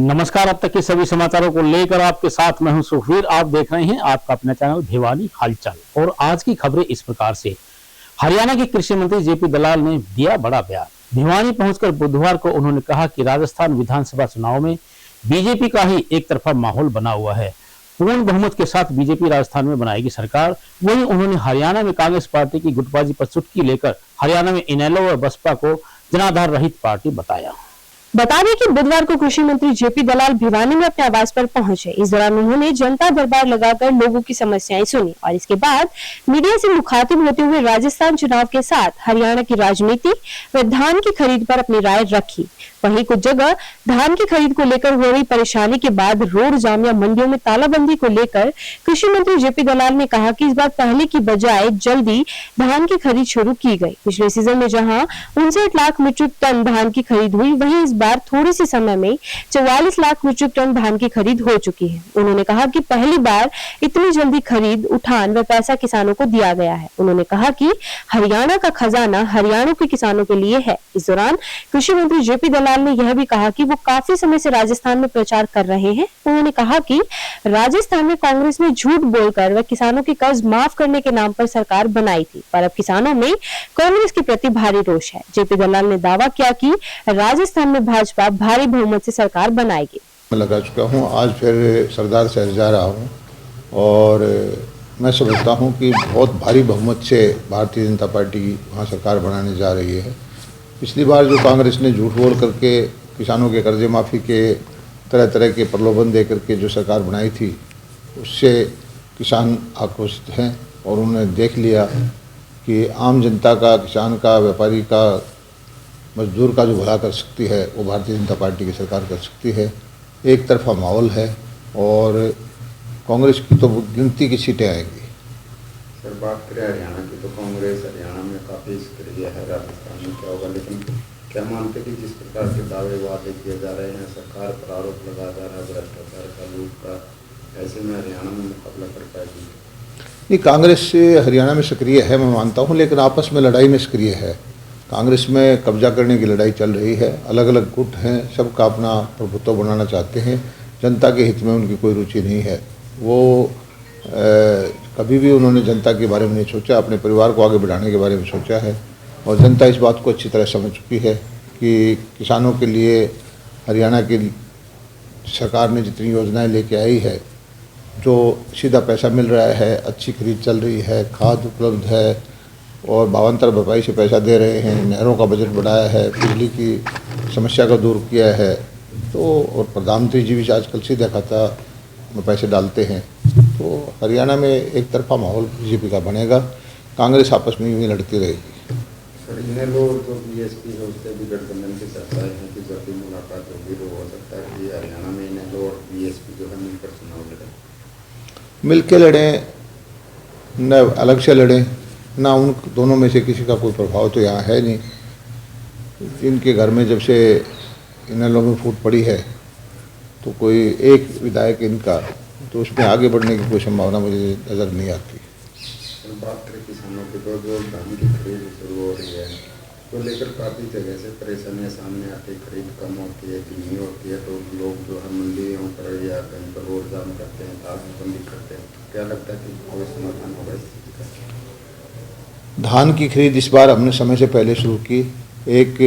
नमस्कार। अब तक के सभी समाचारों को लेकर आपके साथ मैं हूं सुखवीर। आप देख रहे हैं आपका अपना चैनल भिवानी हालचाल। और आज की खबरें इस प्रकार से। हरियाणा के कृषि मंत्री जेपी दलाल ने दिया बड़ा बयान। भिवानी पहुंचकर बुधवार को उन्होंने कहा कि राजस्थान विधानसभा चुनाव में बीजेपी का ही एक तरफा माहौल बना हुआ है। पूर्ण बहुमत के साथ बीजेपी राजस्थान में बनाएगी सरकार। वहीं उन्होंने हरियाणा में कांग्रेस पार्टी की गुटबाजी पर चुटकी लेकर हरियाणा में इनेलो और बसपा को जनाधार रहित पार्टी बताया। बता दें कि बुधवार को कृषि मंत्री जेपी दलाल भिवानी में अपने आवास पर पहुंचे। इस दौरान उन्होंने जनता दरबार लगाकर लोगों की समस्याएं सुनी और इसके बाद मीडिया से मुखातिब होते हुए राजस्थान चुनाव के साथ हरियाणा की राजनीति व धान की खरीद पर अपनी राय रखी। वहीं कुछ जगह धान की खरीद को लेकर हो रही परेशानी के बाद रोड जाम या मंडियों में तालाबंदी को लेकर कृषि मंत्री जेपी दलाल ने कहा कि इस बार पहले की बजाय जल्दी धान की खरीद शुरू की गई। पिछले सीजन में जहां 59 लाख मीट्रिक टन धान की खरीद हुई, वहीं इस बार थोड़े से समय में 44 लाख मीट्रिक टन धान की खरीद हो चुकी है। उन्होंने कहा कि पहली बार इतनी जल्दी खरीद उठान व पैसा किसानों को दिया गया है। उन्होंने कहा कि हरियाणा का खजाना हरियाणा के किसानों के लिए है। इस दौरान कृषि मंत्री जेपी दलाल ने यह भी कहा कि वो काफी समय से राजस्थान में प्रचार कर रहे हैं। उन्होंने कहा कि राजस्थान में कांग्रेस ने झूठ बोलकर व किसानों के कर्ज माफ करने के नाम पर सरकार बनाई थी, पर अब किसानों में कांग्रेस के प्रति भारी रोष है। जेपी दलाल ने दावा किया कि राजस्थान में भाजपा भारी बहुमत से सरकार बनाएगी। मैं लगा चुका हूं, आज फिर सरदार शहर जा रहा हूं और मैं समझता हूं कि बहुत भारी बहुमत से भारतीय जनता पार्टी वहां सरकार बनाने जा रही है। पिछली बार जो कांग्रेस ने झूठ बोल करके किसानों के कर्जे माफ़ी के तरह तरह के प्रलोभन दे करके जो सरकार बनाई थी, उससे किसान आक्रोशित हैं और उन्होंने देख लिया कि आम जनता का, किसान का, व्यापारी का, मजदूर का जो भला कर सकती है वो भारतीय जनता पार्टी की सरकार कर सकती है। एक तरफा माहौल है और कांग्रेस की तो गिनती की सीटें आएंगी। सर, बात करें हरियाणा की तो कांग्रेस हरियाणा में काफ़ी सक्रिय है। राजस्थान में क्या होगा, लेकिन क्या मानते कि जिस प्रकार के दावे वादे किए जा रहे हैं, सरकार पर आरोप लगा जा रहा है भ्रष्टाचार का, लूट का, ऐसे में हरियाणा में मुकाबला कर पाएगी? नहीं, कांग्रेस हरियाणा में सक्रिय है, मैं मानता हूँ, लेकिन आपस में लड़ाई में सक्रिय है। कांग्रेस में कब्जा करने की लड़ाई चल रही है। अलग अलग गुट हैं, सबका अपना प्रभुत्व बनाना चाहते हैं। जनता के हित में उनकी कोई रुचि नहीं है। वो कभी भी उन्होंने जनता के बारे में नहीं सोचा, अपने परिवार को आगे बढ़ाने के बारे में सोचा है और जनता इस बात को अच्छी तरह समझ चुकी है कि किसानों के लिए हरियाणा की सरकार ने जितनी योजनाएं लेके आई है, जो सीधा पैसा मिल रहा है, अच्छी खरीद चल रही है, खाद उपलब्ध है और भावांतर भरपाई से पैसा दे रहे हैं, नहरों का बजट बढ़ाया है, बिजली की समस्या को दूर किया है, तो और प्रधानमंत्री जी भी आजकल सीधा खाता में पैसे डालते हैं। तो हरियाणा में एक तरफा माहौल बीजेपी का बनेगा। कांग्रेस आपस में यूँ लड़ती रहेगी। सर, इनेलो जो बीएसपी है उससे भी गठबंधन की चर्चाएं हैं कि जब भी मुलाकात होगी तो हो सकता है कि हरियाणा में इनेलो और बीएसपी जो है मिलकर चुनाव लड़ें। मिल के लड़ें, न अलग से लड़ें, ना उन दोनों में से किसी का कोई प्रभाव तो यहाँ है नहीं। इनके घर में जब से इनेलो में फूट पड़ी है तो कोई एक विधायक इनका, तो उसमें आगे बढ़ने की कोई संभावना मुझे नज़र नहीं आती। बात करें किसानों की तो जो धान की खरीद शुरू हो रही है तो लेकर काफ़ी जगह से परेशानियां सामने आती है। खरीद कम होती है, धीमी होती है, तो लोग जो है मंडियों पर या कहीं पर रोड जाम करते हैं, तालाबंदी करते हैं। क्या लगता है कि कोई समाधान होगा इस चीज़ का? धान की खरीद इस बार हमने समय से पहले शुरू की। 1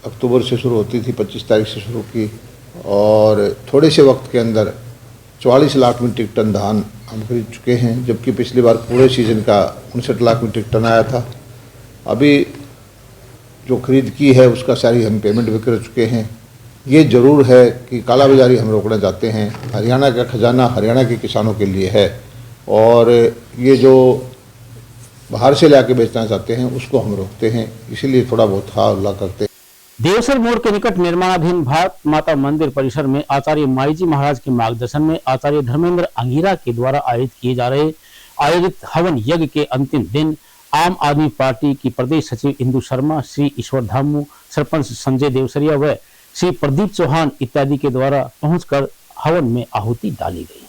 अक्टूबर से शुरू होती थी, 25 तारीख से शुरू की और थोड़े से वक्त के अंदर 44 लाख मीट्रिक टन धान हम खरीद चुके हैं, जबकि पिछली बार पूरे सीजन का 59 लाख मीट्रिक टन आया था। अभी जो खरीद की है उसका सारी हम पेमेंट भी कर चुके हैं। ये ज़रूर है कि कालाबाजारी हम रोकना चाहते हैं। हरियाणा का खजाना हरियाणा के किसानों के लिए है और ये जो बाहर से ला के बेचना चाहते हैं उसको हम रोकते हैं, इसीलिए थोड़ा बहुत हा हल्ला करते हैं। देवसर मोड़ के निकट निर्माणाधीन भारत माता मंदिर परिसर में आचार्य माईजी महाराज के मार्गदर्शन में आचार्य धर्मेंद्र अंगीरा के द्वारा आयोजित हवन यज्ञ के अंतिम दिन आम आदमी पार्टी की प्रदेश सचिव इंदु शर्मा, श्री ईश्वर धामू, सरपंच संजय देवसरिया व श्री प्रदीप चौहान इत्यादि के द्वारा पहुंचकर हवन में आहुति डाली गई।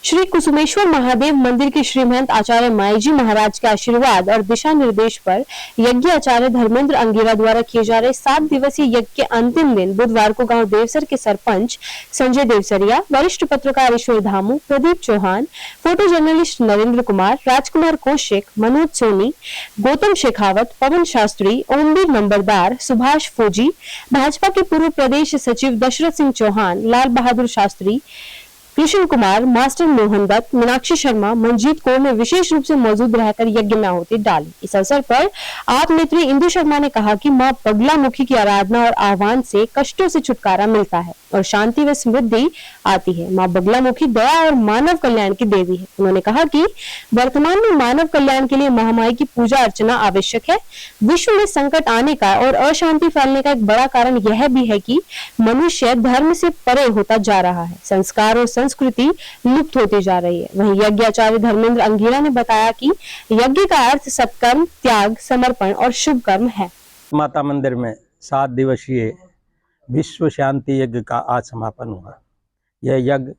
श्री कुसुमेश्वर महादेव मंदिर के श्रीमहंत आचार्य माईजी महाराज के आशीर्वाद और दिशा निर्देश पर यज्ञ आचार्य धर्मेंद्र अंगीरा द्वारा किए जा रहे 7 दिवसीय यज्ञ के अंतिम दिन बुधवार को गांव देवसर के सरपंच संजय देवसरिया, वरिष्ठ पत्रकार ईश्वर धामू, प्रदीप चौहान, फोटो जर्नलिस्ट नरेंद्र कुमार, राजकुमार कौशिक, मनोज सोनी, गौतम शेखावत, पवन शास्त्री, ओमवीर नंबरदार, सुभाष फौजी, भाजपा के पूर्व प्रदेश सचिव दशरथ सिंह चौहान, लाल बहादुर शास्त्री, कृष्ण कुमार, मास्टर मोहन दत्त, मीनाक्षी शर्मा, मंजीत कौर ने विशेष रूप से मौजूद रहकर यज्ञ में आहुति डाली। इस अवसर पर आप नेत्री इंदु शर्मा ने कहा कि मां बगलामुखी की आराधना और आह्वान से कष्टों से छुटकारा मिलता है और शांति व समृद्धि आती है। मां बगलामुखी दया और मानव कल्याण की देवी है। उन्होंने कहा कि वर्तमान में मानव कल्याण के लिए महामाई की पूजा अर्चना आवश्यक है। विश्व में संकट आने का और अशांति फैलने का एक बड़ा कारण यह भी है कि मनुष्य धर्म से परे होता जा रहा है, संस्कार और संस्कृति लुप्त होती जा रही है। वहीं यज्ञाचार्य धर्मेंद्र अंगीरा ने बताया कि यज्ञ का अर्थ सत्कर्म, त्याग, समर्पण और शुभ कर्म है। माता मंदिर में 7 दिवसीय विश्व शांति यज्ञ का आज समापन हुआ। यह यज्ञ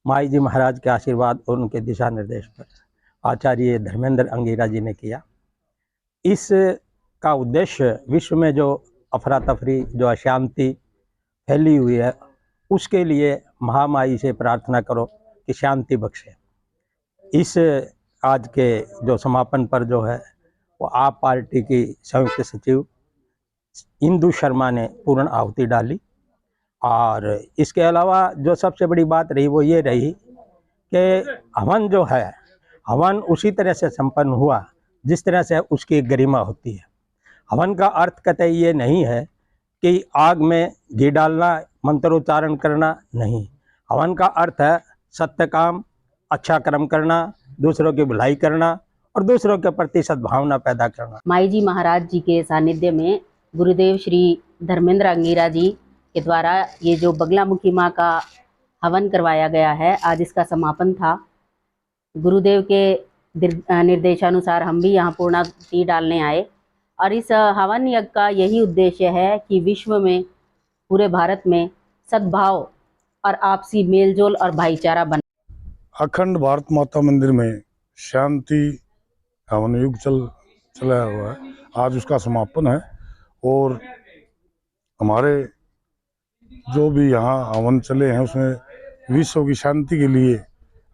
माई जी महाराज के आशीर्वाद और उनके दिशा निर्देश पर आचार्य धर्मेंद्र अंगीरा जी ने किया। इस का उद्देश्य विश्व में जो अफरा तफरी, जो अशांति फैली हुई है, उसके लिए महामाई से प्रार्थना करो कि शांति बख्शे। इस आज के जो समापन पर जो है वो आप पार्टी की संयुक्त सचिव इंदु शर्मा ने पूर्ण आहुति डाली। और इसके अलावा जो सबसे बड़ी बात रही वो ये रही कि हवन जो है, हवन उसी तरह से संपन्न हुआ जिस तरह से उसकी एक गरिमा होती है। हवन का अर्थ कतई ये नहीं है कि आग में घी डालना, मंत्रोच्चारण करना, नहीं। हवन का अर्थ है सत्य काम, अच्छा कर्म करना, दूसरों की भलाई करना और दूसरों के प्रति सद्भावना पैदा करना। माई जी महाराज जी के सानिध्य में गुरुदेव श्री धर्मेंद्र अंगीरा जी के द्वारा ये जो बगलामुखी माँ का हवन करवाया गया है, आज इसका समापन था। गुरुदेव के निर्देशानुसार हम भी यहाँ पूर्णाहुति डालने आए और इस हवन यज्ञ का यही उद्देश्य है कि विश्व में, पूरे भारत में सद्भाव और आपसी मेलजोल और भाईचारा बने। अखंड भारत माता मंदिर में शांति हवन युग चला हुआ है। आज उसका समापन है और हमारे जो भी यहाँ हवन चले हैं उसमें विश्व की शांति के लिए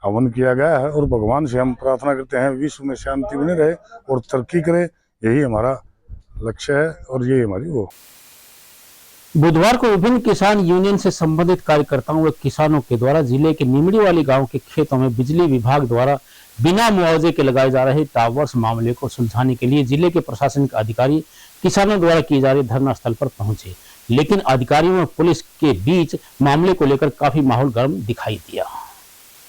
हवन किया गया है और भगवान से हम प्रार्थना करते हैं विश्व में शांति बनी रहे और तरक्की करे। यही हमारा लक्ष्य है और ये हमारी वो। बुधवार को विभिन्न किसान यूनियन से संबंधित कार्यकर्ताओं व किसानों के द्वारा जिले के निमड़ी वाली गांव के खेतों में बिजली विभाग द्वारा बिना मुआवजे के लगाए जा रहे टावर्स मामले को सुलझाने के लिए जिले के प्रशासनिक अधिकारी किसानों द्वारा किए जा रहे धरना स्थल पर पहुंचे, लेकिन अधिकारियों और पुलिस के बीच मामले को लेकर काफी माहौल गर्म दिखाई दिया।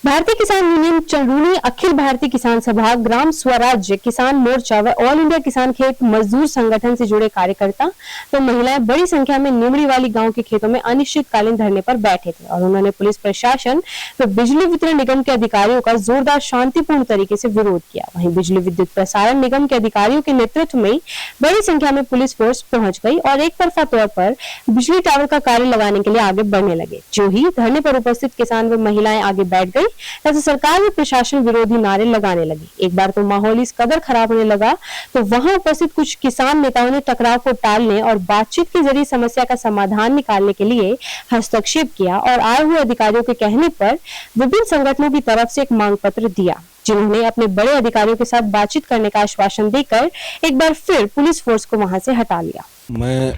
भारतीय किसान यूनियन चंदूनी, अखिल भारतीय किसान सभा, ग्राम स्वराज्य किसान मोर्चा व ऑल इंडिया किसान खेत मजदूर संगठन से जुड़े कार्यकर्ता तो महिलाएं बड़ी संख्या में निमड़ी वाली गांव के खेतों में अनिश्चितकालीन धरने पर बैठे थे और उन्होंने पुलिस प्रशासन व बिजली वितरण निगम के अधिकारियों का जोरदार शांतिपूर्ण तरीके से विरोध किया। वहीं बिजली विद्युत प्रसारण निगम के अधिकारियों के नेतृत्व में बड़ी संख्या में पुलिस फोर्स पहुंच गई और एक तरफा तौर पर बिजली टावर का कार्य लगाने के लिए आगे बढ़ने लगे। जो ही धरने पर उपस्थित किसान व महिलाएं आगे बैठ गई तथा सरकार व प्रशासन विरोधी नारे लगाने लगी। एक बार तो माहौल इस कदर खराब होने लगा तो वहां उपस्थित कुछ किसान नेताओं ने टकराव को टालने और बातचीत के जरिए समस्या का समाधान निकालने के लिए हस्तक्षेप किया और आए हुए अधिकारियों के कहने पर विभिन्न संगठनों की तरफ से एक मांग पत्र दिया, जिन्होंने अपने बड़े अधिकारियों के साथ बातचीत करने का आश्वासन देकर एक बार फिर पुलिस फोर्स को वहां से हटा लिया। मैं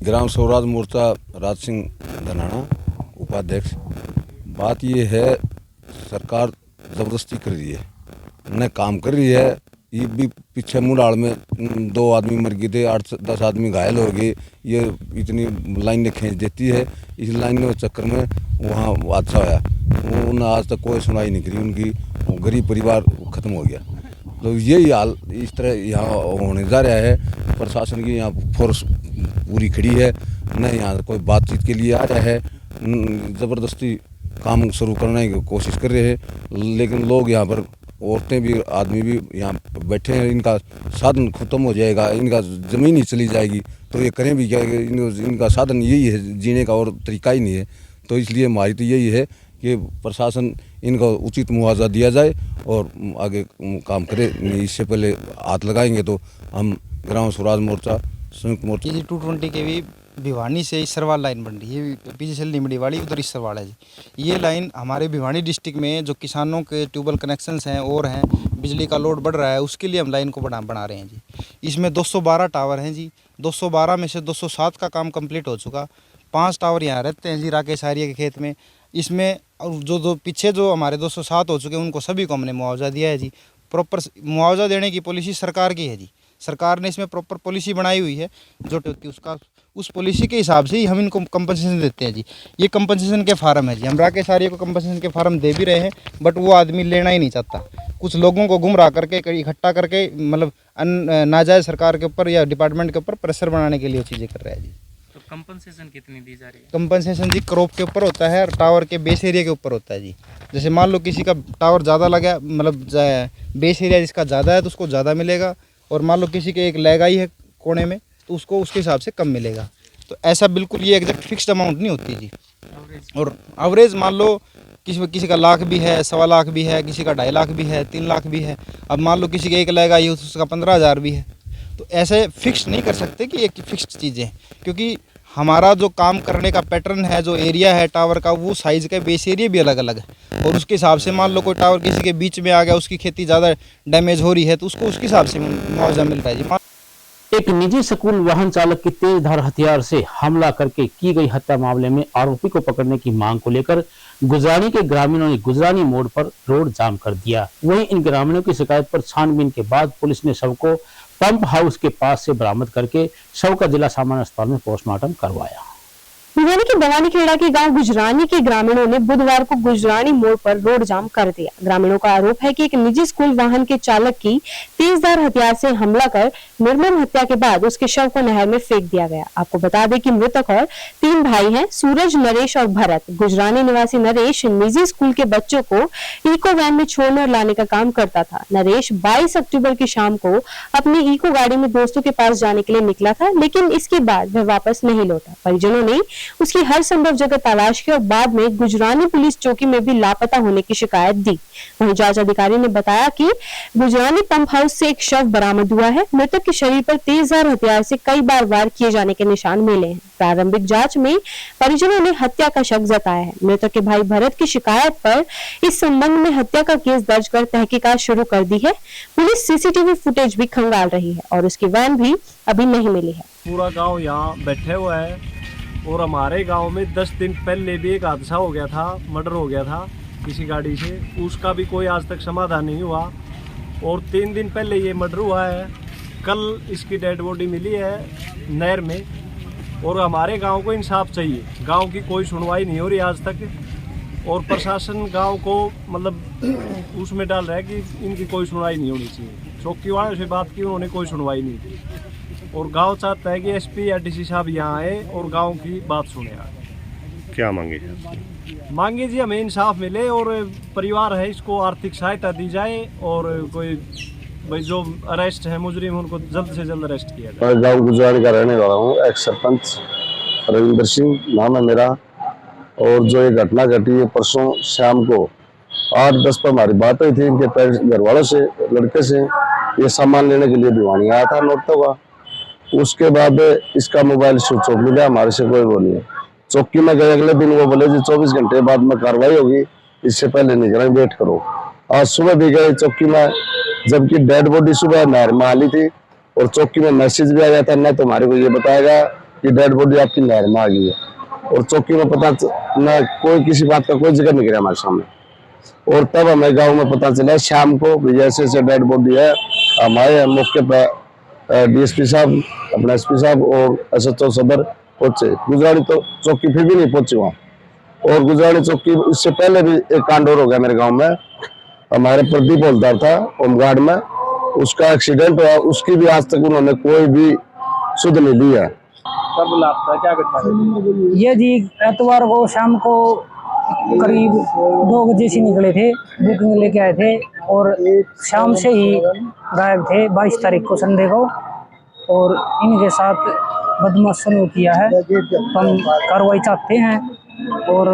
ग्राम स्वराज मोर्चा राज सिंह धनाना उपाध्यक्ष। बात ये है, सरकार जबरदस्ती कर रही है, न काम कर रही है। ये भी पीछे मुराड़ में 2 आदमी मर गए थे, 8-10 आदमी घायल हो गए। ये इतनी लाइनें खींच देती है, इस लाइन में चक्कर में वहाँ हादसा होया। उन्होंने आज तक कोई सुनाई नहीं करी उनकी, गरीब परिवार खत्म हो गया। तो यही हाल इस तरह यहाँ होने जा रहा है। प्रशासन की यहाँ फोर्स पूरी खड़ी है, न यहाँ कोई बातचीत के लिए आ रहा है, ज़बरदस्ती काम शुरू करने की कोशिश कर रहे हैं। लेकिन लोग यहाँ पर, औरतें भी, आदमी भी यहाँ बैठे हैं। इनका साधन खत्म हो जाएगा, इनका ज़मीन ही चली जाएगी तो ये करें भी क्या? इनका साधन यही है जीने का, और तरीका ही नहीं है। तो इसलिए हमारी तो यही है कि प्रशासन इनका उचित मुआवजा दिया जाए और आगे काम करे। इससे पहले हाथ लगाएंगे तो हम ग्राम स्वराज मोर्चा संयुक्त मोर्चा जी 220 के भी भिवानी से इसरवाल लाइन बन रही है, पीछे से लिमड़ी वाली उधर इसरवाल है जी। ये लाइन हमारे भिवानी डिस्ट्रिक्ट में जो किसानों के ट्यूबवेल कनेक्शंस हैं और हैं, बिजली का लोड बढ़ रहा है, उसके लिए हम लाइन को बना रहे हैं जी। इसमें 212 टावर हैं जी, 212 में से 207 का काम कंप्लीट हो चुका। 5 टावर यहाँ रहते हैं जी राकेश आर्य के खेत में। इसमें जो पीछे जो हमारे 207 हो चुके हैं उनको सभी को हमने मुआवजा दिया है जी। प्रॉपर मुआवजा देने की पॉलिसी सरकार की है जी। सरकार ने इसमें प्रॉपर पॉलिसी बनाई हुई है, जो उसका उस पॉलिसी के हिसाब से ही हम इनको कंपनसेशन देते हैं जी। ये कंपनसेशन के फार्म है जी। हम राकेश आर्य को कंपनसेशन के फार्म दे भी रहे हैं, बट वो आदमी लेना ही नहीं चाहता। कुछ लोगों को गुमराह करके इकट्ठा करके मतलब नाजायज़ सरकार के ऊपर या डिपार्टमेंट के ऊपर प्रेशर बनाने के लिए वो चीज़ें कर रहा है जी। तो कंपनसेशन कितनी दी जा रही है? कंपनसेशन जी क्रॉप के ऊपर होता है और टावर के बेस एरिया के ऊपर होता है जी। जैसे मान लो किसी का टावर ज़्यादा लगा, मतलब बेस एरिया जिसका ज़्यादा है तो उसको ज़्यादा मिलेगा, और मान लो किसी के एक लहगाई है कोने में तो उसको उसके हिसाब से कम मिलेगा। तो ऐसा बिल्कुल ये एग्जैक्ट फिक्स्ड अमाउंट नहीं होती जी। और एवरेज मान लो किसी का लाख भी है, 1.25 लाख भी है, किसी का 2.5 लाख भी है, 3 लाख भी है। अब मान लो किसी के एक लहगाई है तो उसका 15,000 भी है। तो ऐसे फिक्स नहीं कर सकते कि एक फिक्स्ड चीज़ें, क्योंकि हमारा जो काम करने का पैटर्न है, जो एरिया है टावर का, वो साइज़ का बेस एरिया भी अलग अलग है। और उसके हिसाब से मान लो कोई टावर किसी के बीच में आ गया, उसकी खेती ज़्यादा डैमेज हो रही है तो उसको उसके हिसाब से मुआवजा मिल रहा है जी। एक निजी स्कूल वाहन चालक की तेजधार हथियार से हमला करके की गई हत्या मामले में आरोपी को पकड़ने की मांग को लेकर गुजरानी के ग्रामीणों ने गुजरानी मोड़ पर रोड जाम कर दिया। वहीं इन ग्रामीणों की शिकायत पर छानबीन के बाद पुलिस ने शव को पंप हाउस के पास से बरामद करके शव का जिला सामान्य अस्पताल में पोस्टमार्टम करवाया। भिवानी के भवानी खेड़ा के गांव गुजरानी के ग्रामीणों ने बुधवार को गुजरानी मोड़ पर रोड जाम कर दिया। ग्रामीणों का आरोप है कि एक निजी स्कूल वाहन के चालक की तेजधार हथियार से हमला कर निर्मम हत्या के बाद उसके शव को नहर में फेंक दिया गया। आपको बता दें कि मृतक और 3 भाई हैं, सूरज, नरेश और भरत। गुजरानी निवासी नरेश निजी स्कूल के बच्चों को इको वैन में छोड़ने और लाने का काम करता था। नरेश 22 अक्टूबर की शाम को अपनी इको गाड़ी में दोस्तों के पास जाने के लिए निकला था, लेकिन इसके बाद वह वापस नहीं लौटा। परिजनों ने उसकी हर संभव जगह तलाश की और बाद में गुजरानी पुलिस चौकी में भी लापता होने की शिकायत दी। वहीं जांच अधिकारी ने बताया कि गुजरानी पंप हाउस से एक शव बरामद हुआ है। मृतक के शरीर पर तेजधार हथियार से कई बार वार किए जाने के निशान मिले हैं। प्रारंभिक जांच में परिजनों ने हत्या का शक जताया है। मृतक के भाई भरत की शिकायत पर इस संबंध में हत्या का केस दर्ज कर तहकीकात शुरू कर दी है। पुलिस सीसीटीवी फुटेज भी खंगाल रही है और उसकी वैन भी अभी नहीं मिली है। पूरा गांव यहाँ बैठे हुआ है और हमारे गांव में 10 दिन पहले भी एक हादसा हो गया था, मर्डर हो गया था किसी गाड़ी से, उसका भी कोई आज तक समाधान नहीं हुआ। और 3 दिन पहले ये मर्डर हुआ है, कल इसकी डेड बॉडी मिली है नहर में। और हमारे गांव को इंसाफ चाहिए, गांव की कोई सुनवाई नहीं हो रही आज तक। और प्रशासन गांव को मतलब उसमें डाल रहा है कि इनकी कोई सुनवाई नहीं होनी चाहिए। चौकी वालों से बात की, उन्होंने कोई सुनवाई नहीं की। और गांव चाहता है कि एसपी या डीसी साहब यहाँ आए और गांव की बात सुने। क्या मांगे हैं? मांगे जी हमें इंसाफ मिले और परिवार है इसको आर्थिक सहायता दी जाए और कोई भाई जो अरेस्ट है मुजरिम उनको जल्द से जल्द अरेस्ट किया जाए। मैं गाँव गुजरानी का रहने वाला हूँ, एक्स सरपंच रविंदर सिंह नाम है मेरा। और जो ये घटना घटी है परसों शाम को 8-10 पर हमारी बात हुई थी इनके घर वालों से, लड़के से। ये सामान लेने के लिए भिवानी आया था नौरतों का। उसके बाद इसका मोबाइल स्विच ऑफ मिला, हमारे से कोई वो नहीं है। चौकी में गए, अगले दिन वो बोले जी 24 घंटे बाद में कार्रवाई होगी, इससे पहले नहीं करें, वेट करो। आज सुबह भी गए चौकी में, जबकि डेड बॉडी सुबह नहर में आली थी और चौकी में मैसेज भी आ गया था, न तो हमारे को ये बताया गया कि डेड बॉडी आपकी नहर में आ गई है। और चौकी में पता न कोई किसी बात का कोई जिक्र नहीं किया हमारे सामने। और तब हमें गाँव में पता चला शाम को जैसे ऐसे डेड बॉडी है। हम आए मौके पर, डीएसपी साहब, अपना एसपी साहब और SHO सदर पहुंचे। गुजरानी तो चौकी फिर भी नहीं पहुंचे वहाँ। और गुजरानी चौकी इससे पहले भी एक कांड और हो गया मेरे गांव में। हमारे प्रदीप हवलदार था होमगार्ड में, उसका एक्सीडेंट हुआ, उसकी भी आज तक उन्होंने कोई भी सुध नहीं ली है। कब लापता, क्या घटना? ये जी एतवार को शाम को करीब 2 बजे से निकले थे, बुकिंग लेके आए थे और शाम से ही गायब थे 22 तारीख को संडे को। और इनके साथ बदमाशों ने किया है, हम कार्रवाई चाहते हैं। और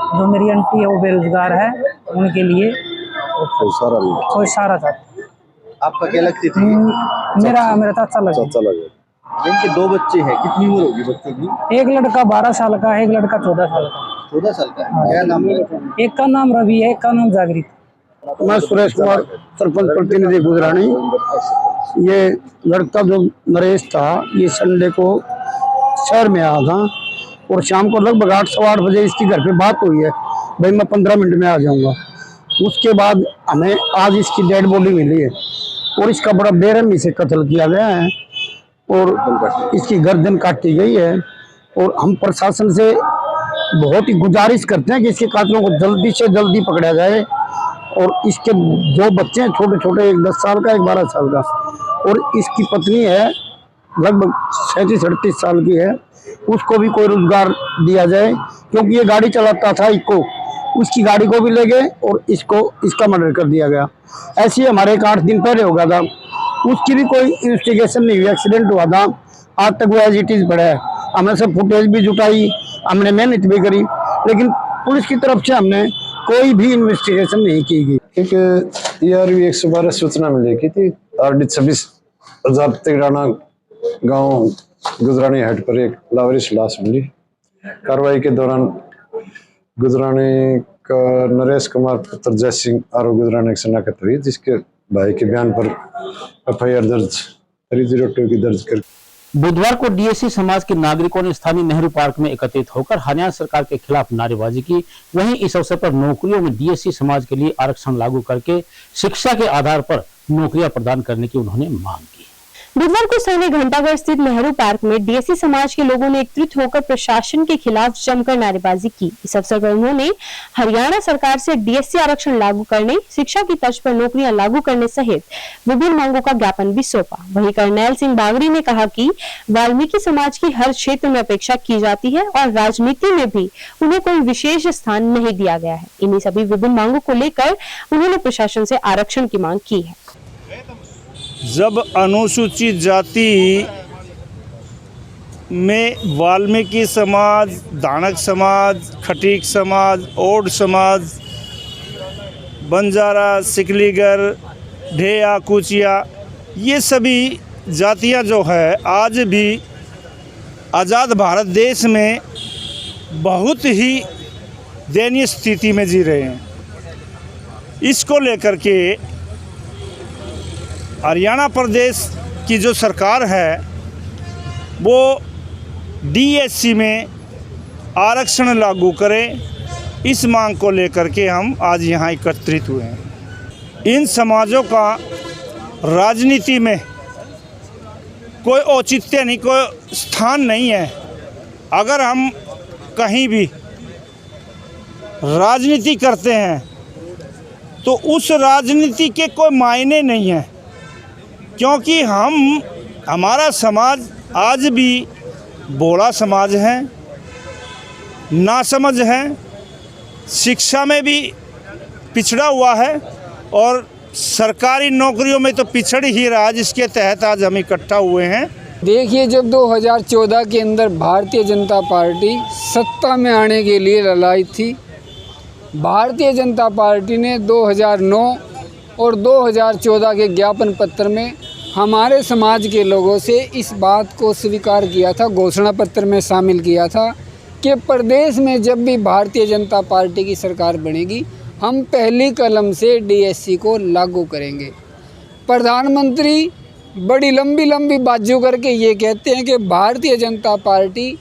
जो मेरी आंटी है वो बेरोजगार है, उनके लिए कोई सारा था। आपका क्या लगती थी? मेरा चाचा लगा। जिनके 2 बच्चे हैं, कितनी उम्र होगी बच्चों की? एक लड़का 12 साल का है, एक लड़का 14 साल का। 14 साल का है। क्या नाम है? एक का नाम रवि है, एक का नाम जागृत। मैं सुरेश कुमार, सरपंच प्रतिनिधि गुजरानी। ये लड़का जो नरेश था, ये संडे को शहर में आया था और शाम को लगभग 8 सवा 8 बजे इसकी घर पे बात हुई है, भाई मैं 15 मिनट में आ जाऊंगा। उसके बाद हमें आज इसकी डेड बॉडी मिली है और इसका बड़ा बेरहमी से कत्ल किया गया है और इसकी गर्दन काटी गई है। और हम प्रशासन से बहुत ही गुजारिश करते हैं कि इसके कातिलों को जल्दी से जल्दी पकड़ा जाए और इसके जो बच्चे हैं छोटे छोटे, एक 10 साल का, एक 12 साल का, और इसकी पत्नी है लगभग 37-38 साल की है, उसको भी कोई रोजगार दिया जाए, क्योंकि ये गाड़ी चलाता था इको, उसकी गाड़ी को भी ले गए और इसका मर्डर कर दिया गया। ऐसे ही हमारे 8 दिन पहले हो गया था, उसकी भी कोई इन्वेस्टिगेशन नहीं हुई, एक्सीडेंट हुआ था, आज तक वो एज इट इज पड़ा है। हमने सब फुटेज भी जुटाई, हमने मेहनत भी करी, लेकिन पुलिस की तरफ से हमने कोई भी इन्वेस्टिगेशन नहीं की गई। एक ERV 112 सूचना मिली की थी, RD 26 राणा गांव गुजरानी हाट पर एक लावारिस लाश मिली। कार्रवाई के दौरान गुजरानी का नरेश कुमार पुत्र जय सिंह आरोप गुजरानी की शनाख्त हुई, जिसके भाई के बयान पर FIR दर्ज 302 की दर्ज कर बुधवार को डीएससी समाज के नागरिकों ने स्थानीय नेहरू पार्क में एकत्रित होकर हरियाणा सरकार के खिलाफ नारेबाजी की। वहीं इस अवसर पर नौकरियों में डीएससी समाज के लिए आरक्षण लागू करके शिक्षा के आधार पर नौकरियां प्रदान करने की उन्होंने मांग की। बुधवार को स्थानीय घंटाघर स्थित नेहरू पार्क में डीएससी समाज के लोगों ने एकत्रित होकर प्रशासन के खिलाफ जमकर नारेबाजी की। इस अवसर पर उन्होंने हरियाणा सरकार से डीएससी आरक्षण लागू करने, शिक्षा की तर्ज पर नौकरियां लागू करने सहित विभिन्न मांगों का ज्ञापन भी सौंपा। वहीं कर्नैल सिंह बागरी ने कहा कि वाल्मीकि समाज की हर क्षेत्र में अपेक्षा की जाती है और राजनीति में भी उन्हें कोई विशेष स्थान नहीं दिया गया है। इन्हीं सभी विभिन्न मांगों को लेकर उन्होंने प्रशासन से आरक्षण की मांग की है। जब अनुसूचित जाति में वाल्मीकि समाज, दानक समाज, खटीक समाज, ओड समाज, बंजारा, सिकलीगर, ढेया, कुचिया, ये सभी जातियां जो है आज भी आज़ाद भारत देश में बहुत ही दयनीय स्थिति में जी रहे हैं। इसको लेकर के हरियाणा प्रदेश की जो सरकार है वो डीएससी में आरक्षण लागू करे, इस मांग को लेकर के हम आज यहाँ एकत्रित हुए हैं। इन समाजों का राजनीति में कोई औचित्य नहीं, कोई स्थान नहीं है। अगर हम कहीं भी राजनीति करते हैं तो उस राजनीति के कोई मायने नहीं है, क्योंकि हमारा समाज आज भी भोला समाज है, नासमझ है, शिक्षा में भी पिछड़ा हुआ है और सरकारी नौकरियों में तो पिछड़ ही रहा, जिसके तहत आज हम इकट्ठा हुए हैं। देखिए, जब 2014 के अंदर भारतीय जनता पार्टी सत्ता में आने के लिए लड़ाई थी, भारतीय जनता पार्टी ने 2009 और 2014 के ज्ञापन पत्र में हमारे समाज के लोगों से इस बात को स्वीकार किया था, घोषणा पत्र में शामिल किया था कि प्रदेश में जब भी भारतीय जनता पार्टी की सरकार बनेगी हम पहली कलम से डीएससी को लागू करेंगे। प्रधानमंत्री बड़ी लंबी लंबी बाजू करके ये कहते हैं कि भारतीय जनता पार्टी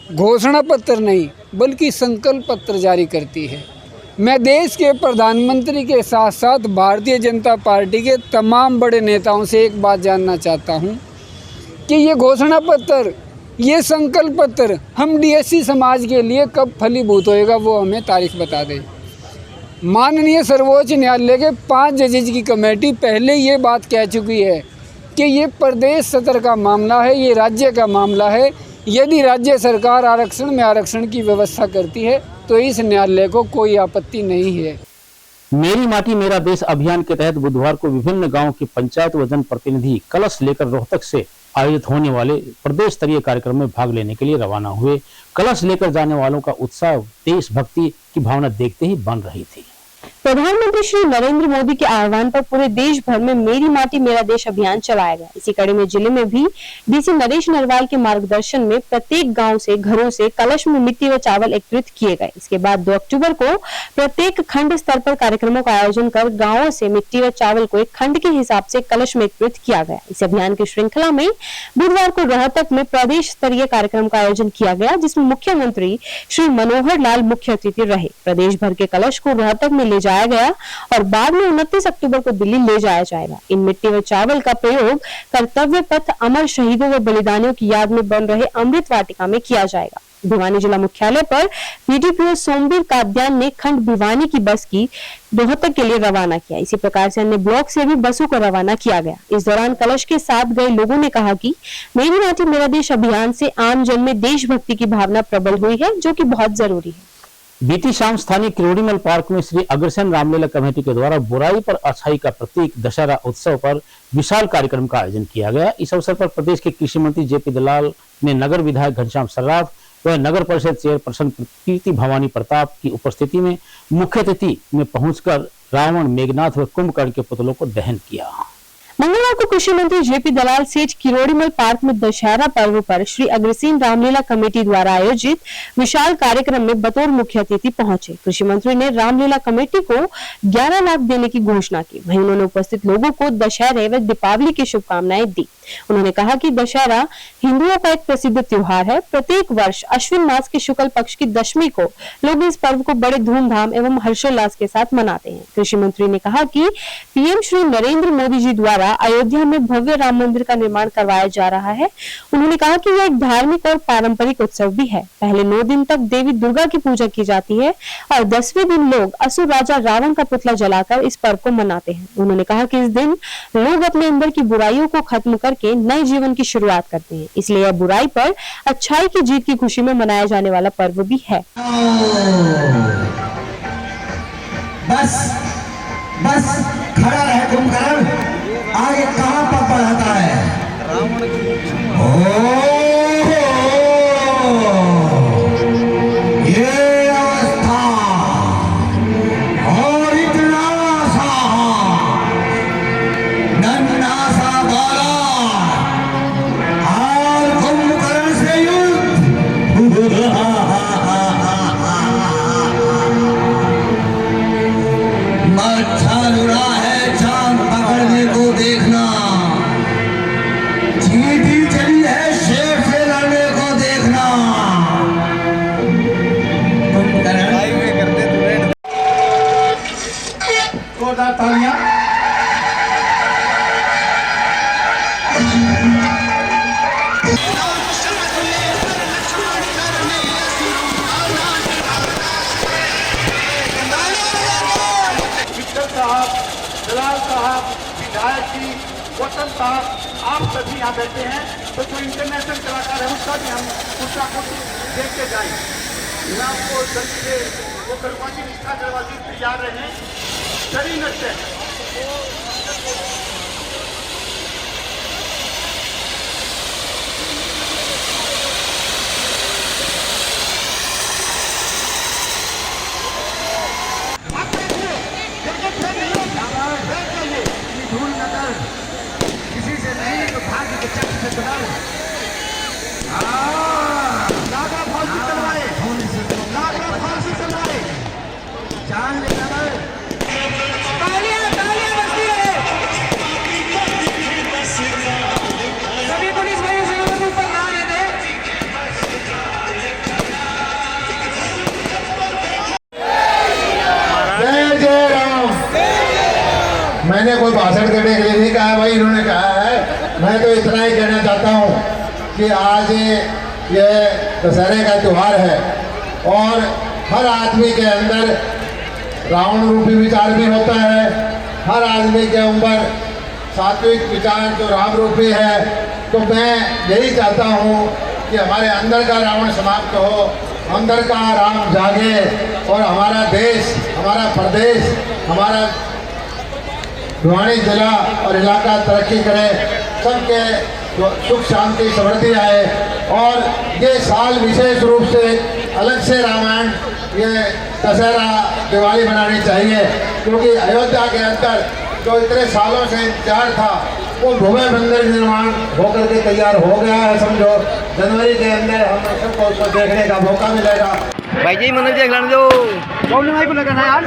घोषणा पत्र नहीं बल्कि संकल्प पत्र जारी करती है। मैं देश के प्रधानमंत्री के साथ साथ भारतीय जनता पार्टी के तमाम बड़े नेताओं से एक बात जानना चाहता हूं कि ये घोषणा पत्र, ये संकल्प पत्र हम डीएससी समाज के लिए कब फलीभूत होएगा, वो हमें तारीख बता दें। माननीय सर्वोच्च न्यायालय के 5 जजेज की कमेटी पहले ये बात कह चुकी है कि ये प्रदेश स्तर का मामला है, ये राज्य का मामला है। यदि राज्य सरकार आरक्षण में आरक्षण की व्यवस्था करती है तो इस न्यायालय को कोई आपत्ति नहीं है। मेरी माटी मेरा देश अभियान के तहत बुधवार को विभिन्न गांवों की पंचायत व जनप्रतिनिधि कलश लेकर रोहतक से आयोजित होने वाले प्रदेश स्तरीय कार्यक्रम में भाग लेने के लिए रवाना हुए। कलश लेकर जाने वालों का उत्साह देशभक्ति की भावना देखते ही बन रही थी। प्रधानमंत्री श्री नरेंद्र मोदी के आह्वान पर पूरे देश भर में मेरी माटी मेरा देश अभियान चलाया गया। इसी कड़ी में जिले में भी डीसी नरेश नरवाल के मार्गदर्शन में प्रत्येक गांव से घरों से कलश में मिट्टी व चावल एकत्रित किए गए। इसके बाद 2 अक्टूबर को प्रत्येक खंड स्तर पर कार्यक्रमों का आयोजन कर गाँवों से मिट्टी व चावल को एक खंड के हिसाब से कलश में एकत्रित किया गया। इस अभियान की श्रृंखला में बुधवार को रोहतक में प्रदेश स्तरीय कार्यक्रम का आयोजन किया गया, जिसमें मुख्यमंत्री श्री मनोहर लाल मुख्य अतिथि रहे। प्रदेश भर के कलश को रोहतक में ले जाया गया और बाद में 29 अक्टूबर को दिल्ली ले जाया जाएगा। इन मिट्टी व चावल का प्रयोग कर्तव्य पथ अमर शहीदों व बलिदानियों की याद में बन रहे अमृत वाटिका में किया जाएगा। भिवानी जिला मुख्यालय पर बीडीपीओ सोमवीर काद्यान ने खंड भिवानी की बस की रोहतक के लिए रवाना किया। इसी प्रकार से अन्य ब्लॉक से भी बसों को रवाना किया गया। इस दौरान कलश के साथ गए लोगों ने कहा कि मेरी माटी मेरा देश अभियान से आम जन में देशभक्ति की भावना प्रबल हुई है, जो कि बहुत जरूरी है। बीती शाम स्थानीय किरोड़ीमल पार्क में श्री अग्रसेन रामलीला कमेटी के द्वारा बुराई पर अच्छाई का प्रतीक दशहरा उत्सव पर विशाल कार्यक्रम का आयोजन किया गया। इस अवसर पर प्रदेश के कृषि मंत्री जेपी दलाल ने नगर विधायक घनश्याम सर्राफ व नगर परिषद चेयरपर्सन कीर्ति भवानी प्रताप की उपस्थिति में मुख्य अतिथि में पहुंचकर रावण, मेघनाथ व कुंभकर्ण के पुतलों को दहन किया। मंगलवार को कृषि मंत्री जेपी दलाल सेठ किरोड़ीमल पार्क में दशहरा पर्व पर श्री अग्रसेन रामलीला कमेटी द्वारा आयोजित विशाल कार्यक्रम में बतौर मुख्य अतिथि पहुंचे। कृषि मंत्री ने रामलीला कमेटी को 11 लाख देने की घोषणा की। वहीं उन्होंने उपस्थित लोगों को दशहरे व दीपावली की शुभकामनाएं दी। उन्होंने कहा कि दशहरा हिंदुओं का एक प्रसिद्ध त्योहार है। प्रत्येक वर्ष अश्विन मास के शुक्ल पक्ष की दशमी को लोग इस पर्व को बड़े धूमधाम एवं हर्षोल्लास के साथ मनाते हैं। कृषि मंत्री ने कहा कि पीएम श्री नरेंद्र मोदी जी द्वारा अयोध्या में भव्य राम मंदिर का निर्माण करवाया जा रहा है। उन्होंने कहा कि यह एक धार्मिक और पारंपरिक उत्सव भी है। पहले 9 दिन तक देवी दुर्गा की पूजा की जाती है और 10वें दिन लोग असुर राजा रावण का पुतला जलाकर इस पर्व को मनाते हैं। उन्होंने कहा कि इस दिन लोग अपने अंदर की बुराइयों को खत्म करके नए जीवन की शुरुआत करते हैं। इसलिए यह बुराई पर अच्छाई की जीत की खुशी में मनाया जाने वाला पर्व भी है। बस खड़ा रहे कुंभकर्ण, आगे कहां पर बढ़ता है। ये अवस्था और इतना सा नन्ना सा बाला और कुंभकर्ण से युद्ध। मच्छर उड़ा है चांद पकड़ने को देखना, चींटी चली है शेर से लड़ने को देखना। जोरदार तालियां। दलाल साहब, विधायक जी, वतन साहब, आप सभी यहाँ बैठे हैं, तो जो इंटरनेशनल कलाकार है उसका भी हम कुछ देख के जाए। यहाँ आपको जल्दी से वो करवाची निष्ठा करवाची तैयार रहे। शरीर नृत्य मैंने कोई भाषण देने के लिए नहीं कहा भाई, इन्होंने कहा है। मैं तो इतना ही कहना चाहता हूँ कि आज ये दशहरे का त्यौहार है और हर आदमी के अंदर रावण रूपी विचार भी होता है। हर आदमी के ऊपर सात्विक विचार जो राम रूपी है। तो मैं यही चाहता हूँ कि हमारे अंदर का रावण समाप्त हो अंदर का राम जागे और हमारा देश, हमारा प्रदेश, हमारा भिवानी जिला और इलाका तरक्की करे, सबके सुख शांति समृद्धि आए। और ये साल विशेष रूप से अलग से रामायण, ये दशहरा, दिवाली मनानी चाहिए, क्योंकि अयोध्या के अंदर जो इतने सालों से इंतजार था वो भव्य मंदिर निर्माण होकर के तैयार हो गया है। समझो जनवरी के अंदर हम सबको उसको देखने का मौका मिलेगा। भाई जी मंदिर देख लेने दो, कौन भाई को लगाना यार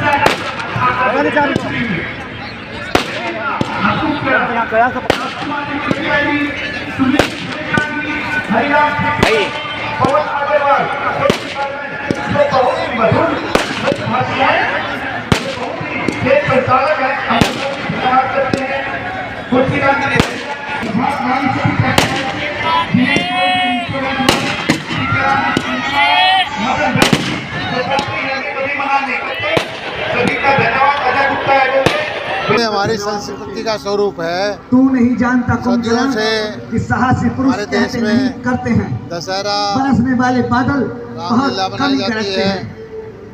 हमारी संस्कृति का स्वरूप है। तू नहीं जानता कौन सदियों से कि साहसी पुरुष हमारे देश कहते में नहीं करते हैं। दशहरा, बरसने वाले बादल रामलीला बहुत कम बनाई जाती करते है, हैं,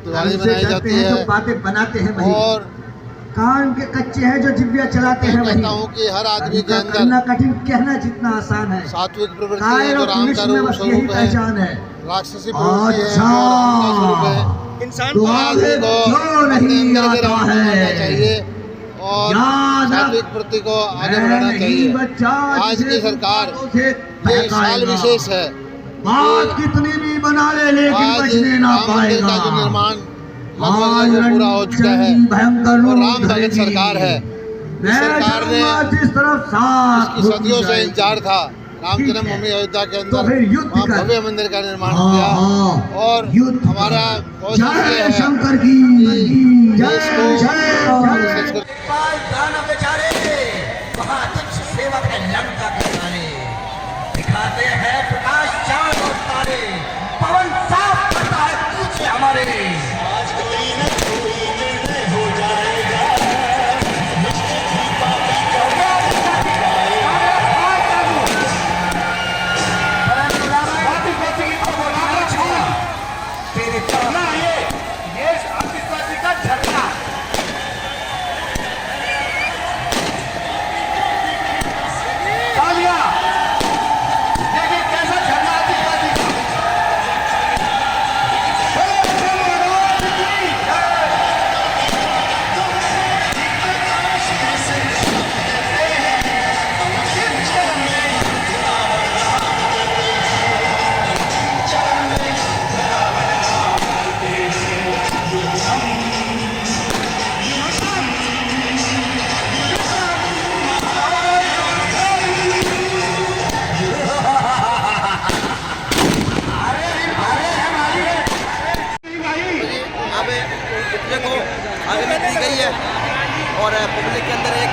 दिवाली बनाई जाती है, जो बातें बनाते हैं वही। और कान के कच्चे हैं जो जिब्या चलाते हैं वही। कहता हूँ कि हर आदमी के अंदर करना कठिन, कहना जितना आसान है। सात्विक प्रवृत्ति है, जो राम का रूप स्वरूप है, पहचान है। राक्षसी प्रवृत्ति है, जो राम का स्वरूप है। इंसान तो आगे क्यों नहीं आता है चाहिए और सात्विक प्रवृत्ति को आगे बढ़ाना चाहिए। आज की सरकार ये साल विशेष है, बात कितनी भी बना ले लेकिन बचने ना पाएगा। का जो निर्माण लगभग पूरा हो चुका है और राम भगत सरकार है। सरकार ने इसकी सदियों से इंतजार था। राम जन्मभूमि अयोध्या के अंदर वहाँ भव्य मंदिर का निर्माण किया और हमारा कोशिश ये है कि देश को दिखाते हैं प्रकाश चांद और तारे, पवन साफ करता है पूछे हमारे। आज कोई न कोई निर्णय हो जाएगा, तेरे कहना ये आतिशबाजी का झरना तालियां देखिए कैसा झरना आतिशबाजी का। देखो आगे में दी गई है और पब्लिक के अंदर एक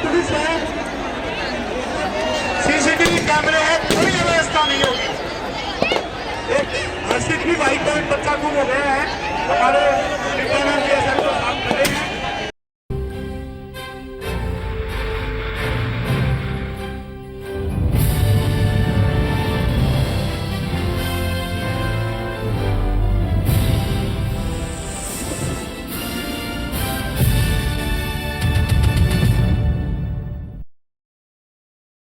पुलिस है, सीसीटीवी कैमरे हैं, कोई व्यवस्था नहीं होगी। एक 80 की बाइक पर एक बच्चा गुम हो गया है, हमारे नित्यानंद जी